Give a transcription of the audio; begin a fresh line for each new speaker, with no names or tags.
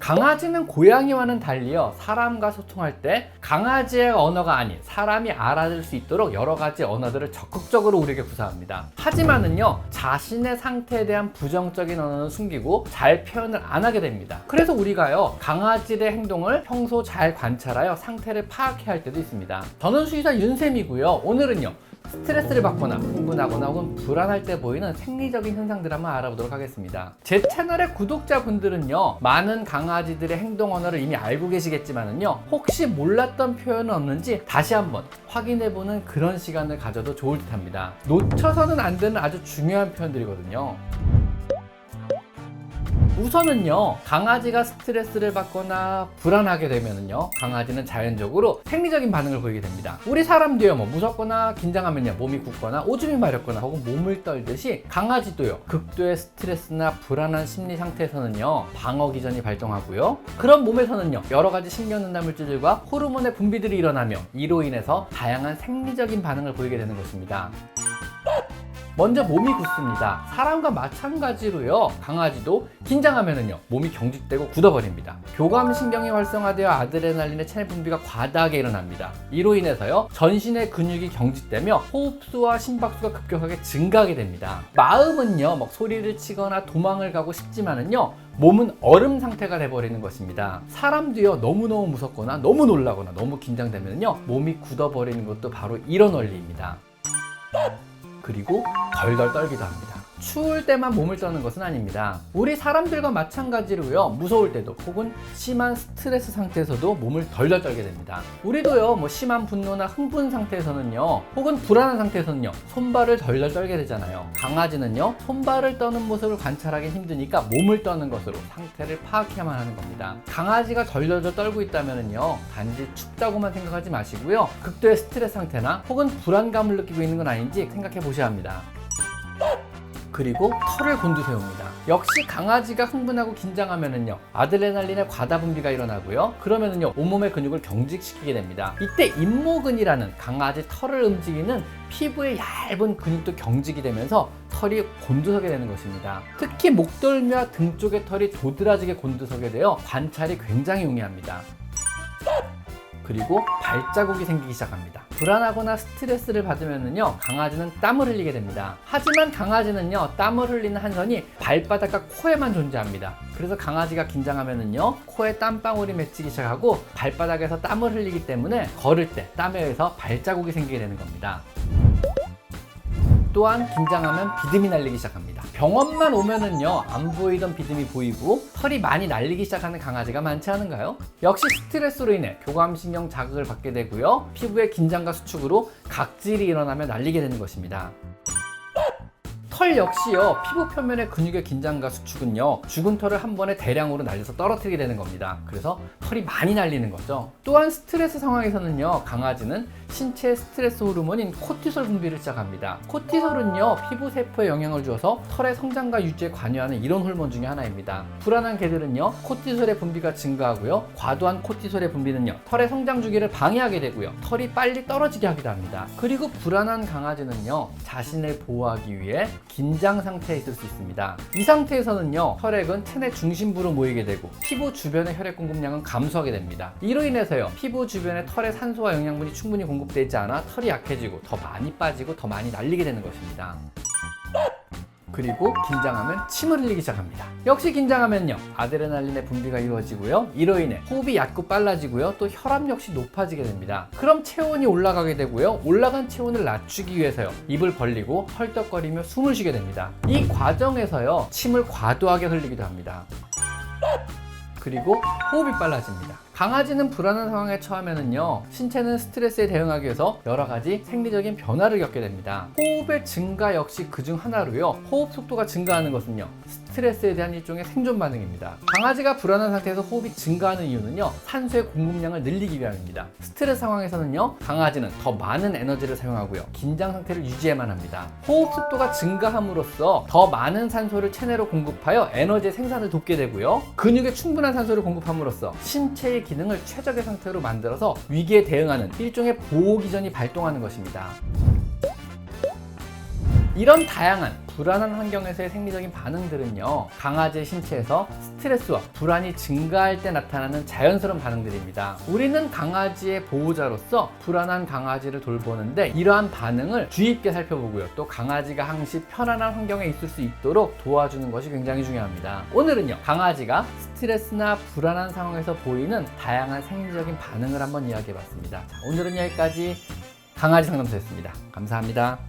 강아지는 고양이와는 달리요, 사람과 소통할 때 강아지의 언어가 아닌 사람이 알아들 수 있도록 여러 가지 언어들을 적극적으로 우리에게 구사합니다. 하지만은요, 자신의 상태에 대한 부정적인 언어는 숨기고 잘 표현을 안 하게 됩니다. 그래서 우리가요, 강아지의 행동을 평소 잘 관찰하여 상태를 파악해야 할 때도 있습니다. 저는 수의사 윤쌤이고요. 오늘은요, 스트레스를 받거나 흥분하거나 혹은 불안할 때 보이는 생리적인 현상들 한번 알아보도록 하겠습니다. 제 채널의 구독자분들은요, 많은 강아지들의 행동 언어를 이미 알고 계시겠지만은요, 혹시 몰랐던 표현은 없는지 다시 한번 확인해보는 그런 시간을 가져도 좋을 듯 합니다. 놓쳐서는 안 되는 아주 중요한 표현들이거든요. 우선은요, 강아지가 스트레스를 받거나 불안하게 되면은요, 강아지는 자연적으로 생리적인 반응을 보이게 됩니다. 우리 사람도요, 무섭거나 긴장하면요, 몸이 굳거나 오줌이 마렵거나 혹은 몸을 떨듯이 강아지도요, 극도의 스트레스나 불안한 심리 상태에서는요, 방어 기전이 발동하고요, 그런 몸에서는요, 여러 가지 신경전달 물질들과 호르몬의 분비들이 일어나며 이로 인해서 다양한 생리적인 반응을 보이게 되는 것입니다. 먼저 몸이 굳습니다. 사람과 마찬가지로요, 강아지도 긴장하면은요, 몸이 경직되고 굳어버립니다. 교감신경이 활성화되어 아드레날린의 체내 분비가 과다하게 일어납니다. 이로 인해서요, 전신의 근육이 경직되며 호흡수와 심박수가 급격하게 증가하게 됩니다. 마음은요, 막 소리를 치거나 도망을 가고 싶지만은요, 몸은 얼음 상태가 돼버리는 것입니다. 사람도요, 너무너무 무섭거나 너무 놀라거나 너무 긴장되면요, 몸이 굳어버리는 것도 바로 이런 원리입니다. 그리고 덜덜 떨기도 합니다. 추울 때만 몸을 떠는 것은 아닙니다. 우리 사람들과 마찬가지로요, 무서울 때도 혹은 심한 스트레스 상태에서도 몸을 덜덜 떨게 됩니다. 우리도요, 심한 분노나 흥분 상태에서는요, 혹은 불안한 상태에서는요, 손발을 덜덜 떨게 되잖아요. 강아지는요, 손발을 떠는 모습을 관찰하기 힘드니까 몸을 떠는 것으로 상태를 파악해야만 하는 겁니다. 강아지가 덜덜 떨고 있다면요, 단지 춥다고만 생각하지 마시고요, 극도의 스트레스 상태나 혹은 불안감을 느끼고 있는 건 아닌지 생각해 보셔야 합니다. 그리고 털을 곤두세웁니다. 역시 강아지가 흥분하고 긴장하면은요, 아드레날린의 과다 분비가 일어나고요, 그러면은요, 온몸의 근육을 경직시키게 됩니다. 이때 잇모근이라는 강아지 털을 움직이는 피부의 얇은 근육도 경직이 되면서 털이 곤두서게 되는 것입니다. 특히 목덜미와 등 쪽의 털이 도드라지게 곤두서게 되어 관찰이 굉장히 용이합니다. 그리고 발자국이 생기기 시작합니다. 불안하거나 스트레스를 받으면요, 강아지는 땀을 흘리게 됩니다. 하지만 강아지는요, 땀을 흘리는 한선이 발바닥과 코에만 존재합니다. 그래서 강아지가 긴장하면요, 코에 땀방울이 맺히기 시작하고 발바닥에서 땀을 흘리기 때문에 걸을 때 땀에 의해서 발자국이 생기게 되는 겁니다. 또한 긴장하면 비듬이 날리기 시작합니다. 병원만 오면은요, 안 보이던 비듬이 보이고 털이 많이 날리기 시작하는 강아지가 많지 않은가요? 역시 스트레스로 인해 교감신경 자극을 받게 되고요, 피부의 긴장과 수축으로 각질이 일어나며 날리게 되는 것입니다. 털 역시요, 피부 표면의 근육의 긴장과 수축은요, 죽은 털을 한 번에 대량으로 날려서 떨어뜨리게 되는 겁니다. 그래서 털이 많이 날리는 거죠. 또한 스트레스 상황에서는요, 강아지는 신체의 스트레스 호르몬인 코티솔 분비를 시작합니다. 코티솔은요, 피부 세포에 영향을 주어서 털의 성장과 유지에 관여하는 이런 호르몬 중에 하나입니다. 불안한 개들은요, 코티솔의 분비가 증가하고요, 과도한 코티솔의 분비는요, 털의 성장 주기를 방해하게 되고요, 털이 빨리 떨어지게 하기도 합니다. 그리고 불안한 강아지는요, 자신을 보호하기 위해 긴장 상태에 있을 수 있습니다. 이 상태에서는요, 혈액은 체내 중심부로 모이게 되고 피부 주변의 혈액 공급량은 감소하게 됩니다. 이로 인해서요, 피부 주변에 털의 산소와 영양분이 충분히 공급되지 않아 털이 약해지고 더 많이 빠지고 더 많이 날리게 되는 것입니다. 그리고 긴장하면 침을 흘리기 시작합니다. 역시 긴장하면요, 아드레날린의 분비가 이루어지고요, 이로 인해 호흡이 얕고 빨라지고요, 또 혈압 역시 높아지게 됩니다. 그럼 체온이 올라가게 되고요, 올라간 체온을 낮추기 위해서요, 입을 벌리고 헐떡거리며 숨을 쉬게 됩니다. 이 과정에서요, 침을 과도하게 흘리기도 합니다. 그리고 호흡이 빨라집니다. 강아지는 불안한 상황에 처하면은요, 신체는 스트레스에 대응하기 위해서 여러 가지 생리적인 변화를 겪게 됩니다. 호흡의 증가 역시 그중 하나로요, 호흡 속도가 증가하는 것은요, 스트레스에 대한 일종의 생존 반응입니다. 강아지가 불안한 상태에서 호흡이 증가하는 이유는요, 산소의 공급량을 늘리기 위함입니다. 스트레스 상황에서는요, 강아지는 더 많은 에너지를 사용하고요, 긴장 상태를 유지해야만 합니다. 호흡 속도가 증가함으로써 더 많은 산소를 체내로 공급하여 에너지의 생산을 돕게 되고요, 근육에 충분한 산소를 공급함으로써 신체의 기능을 최적의 상태로 만들어서 위기에 대응하는 일종의 보호기전이 발동하는 것입니다. 이런 다양한 불안한 환경에서의 생리적인 반응들은요, 강아지의 신체에서 스트레스와 불안이 증가할 때 나타나는 자연스러운 반응들입니다. 우리는 강아지의 보호자로서 불안한 강아지를 돌보는데 이러한 반응을 주의 깊게 살펴보고요, 또 강아지가 항시 편안한 환경에 있을 수 있도록 도와주는 것이 굉장히 중요합니다. 오늘은요, 강아지가 스트레스나 불안한 상황에서 보이는 다양한 생리적인 반응을 한번 이야기해 봤습니다. 오늘은 여기까지 강아지 상담소였습니다. 감사합니다.